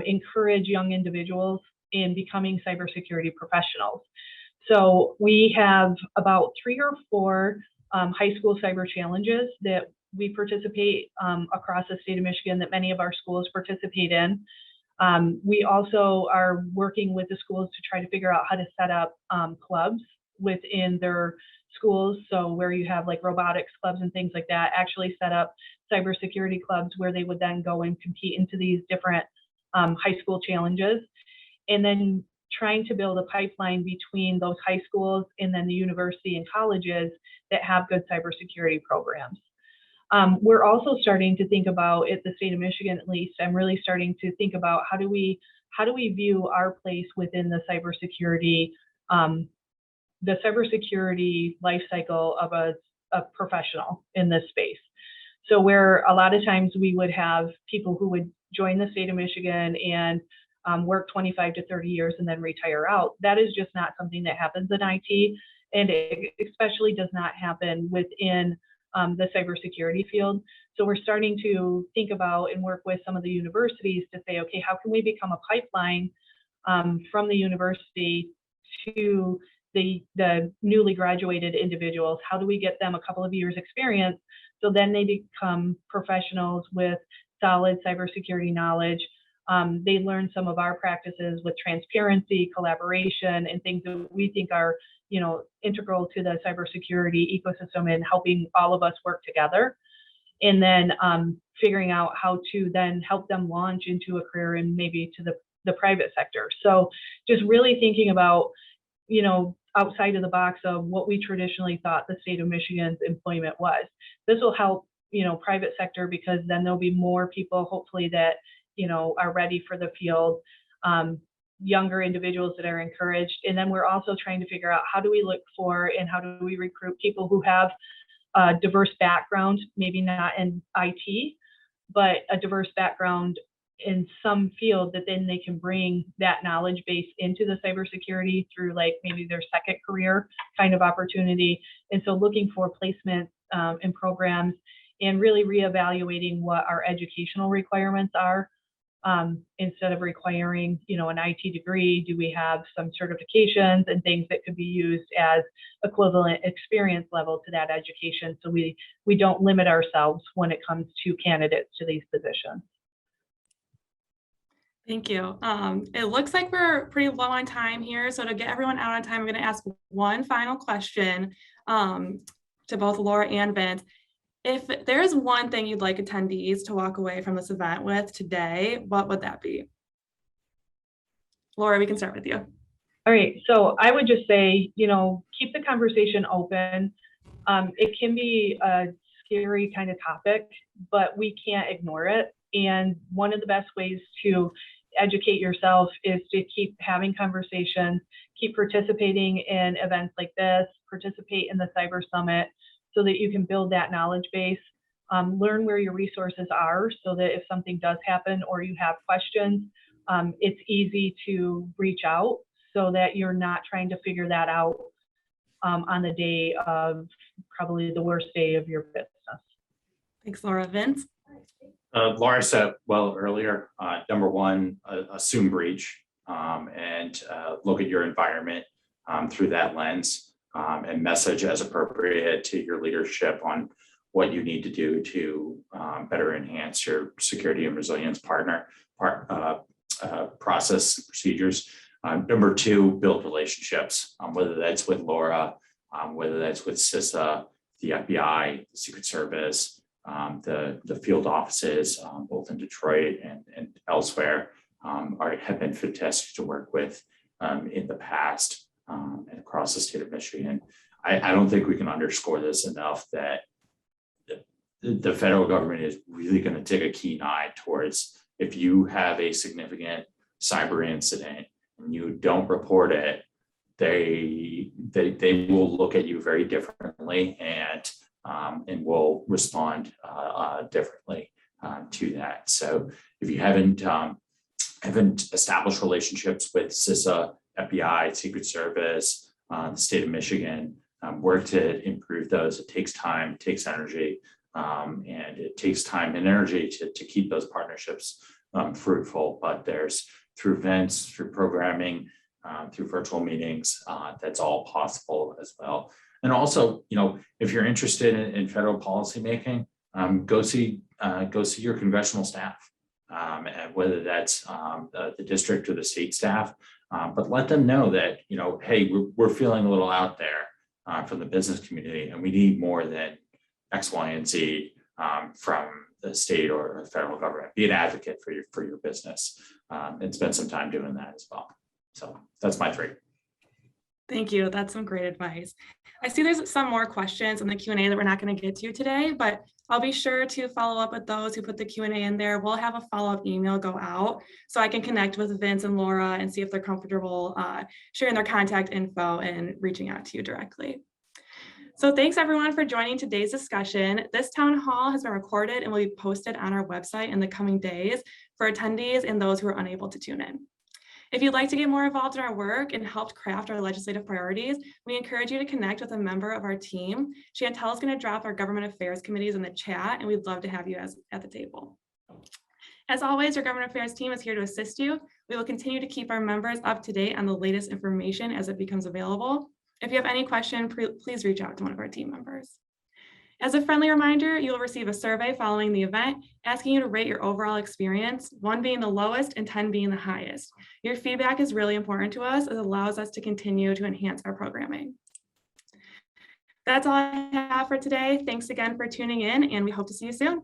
encourage young individuals in becoming cybersecurity professionals. So we have about 3 or 4 high school cyber challenges that we participate across the state of Michigan that many of our schools participate in. We also are working with the schools to try to figure out how to set up clubs within their schools. So where you have like robotics clubs and things like that, actually set up cybersecurity clubs where they would then go and compete into these different high school challenges. And then trying to build a pipeline between those high schools and then the university and colleges that have good cybersecurity programs. We're also starting to think about, at the state of Michigan at least, I'm really starting to think about how do we view our place within the cybersecurity life cycle of a professional in this space. So where a lot of times we would have people who would join the state of Michigan and work 25 to 30 years and then retire out. That is just not something that happens in IT, and it especially does not happen within the cybersecurity field. So we're starting to think about and work with some of the universities to say, okay, how can we become a pipeline from the university to the newly graduated individuals? How do we get them a couple of years experience so then they become professionals with solid cybersecurity knowledge? They learn some of our practices with transparency, collaboration, and things that we think are, integral to the cybersecurity ecosystem and helping all of us work together. And then figuring out how to then help them launch into a career and maybe to the private sector. So just really thinking about, outside of the box of what we traditionally thought the state of Michigan's employment was. This will help, private sector, because then there'll be more people hopefully that, are ready for the field, younger individuals that are encouraged. And then we're also trying to figure out how do we look for and how do we recruit people who have a diverse background, maybe not in IT, but a diverse background in some field that then they can bring that knowledge base into the cybersecurity through like maybe their second career kind of opportunity. And so looking for placements and programs and really reevaluating what our educational requirements are. Instead of requiring, an IT degree, do we have some certifications and things that could be used as equivalent experience level to that education, so we don't limit ourselves when it comes to candidates to these positions. Thank you. It looks like we're pretty low on time here. So to get everyone out on time, I'm going to ask one final question to both Laura and Vince. If there is one thing you'd like attendees to walk away from this event with today, what would that be? Laura, we can start with you. All right. So I would just say, keep the conversation open. It can be a scary kind of topic, but we can't ignore it. And one of the best ways to educate yourself is to keep having conversations, keep participating in events like this, participate in the Cyber Summit so that you can build that knowledge base, learn where your resources are so that if something does happen or you have questions, it's easy to reach out so that you're not trying to figure that out on the day of probably the worst day of your business. Thanks, Laura. Vince? Laura said well earlier, number one, assume breach and look at your environment through that lens and message as appropriate to your leadership on what you need to do to better enhance your security and resilience process procedures. Number two, build relationships, whether that's with Laura, whether that's with CISA, the FBI, the Secret Service, the field offices, both in Detroit and elsewhere, have been fantastic to work with in the past and across the state of Michigan. I don't think we can underscore this enough that the federal government is really going to take a keen eye towards if you have a significant cyber incident and you don't report it, they will look at you very differently and will respond differently to that. So if you haven't established relationships with CISA, FBI, Secret Service, the state of Michigan, work to improve those. It takes time, it takes energy, and it takes time and energy to keep those partnerships fruitful. But there's through events, through programming, through virtual meetings. That's all possible as well. And also, if you're interested in federal policymaking, go see your congressional staff, and whether that's the district or the state staff. But let them know that, hey, we're feeling a little out there from the business community, and we need more than X, Y, and Z from the state or federal government. Be an advocate for your business, and spend some time doing that as well. So that's my 3. Thank you. That's some great advice. I see there's some more questions in the Q&A that we're not going to get to today, but I'll be sure to follow up with those who put the Q&A in there. We'll have a follow-up email go out so I can connect with Vince and Laura and see if they're comfortable sharing their contact info and reaching out to you directly. So thanks everyone for joining today's discussion. This town hall has been recorded and will be posted on our website in the coming days for attendees and those who are unable to tune in. If you'd like to get more involved in our work and help craft our legislative priorities, we encourage you to connect with a member of our team. Chantel is going to drop our government affairs committees in the chat, and we'd love to have you at the table. As always, your government affairs team is here to assist you. We will continue to keep our members up to date on the latest information as it becomes available. If you have any question, please reach out to one of our team members. As a friendly reminder, you will receive a survey following the event asking you to rate your overall experience, 1 being the lowest and 10 being the highest. Your feedback is really important to us as it allows us to continue to enhance our programming. That's all I have for today. Thanks again for tuning in, and we hope to see you soon.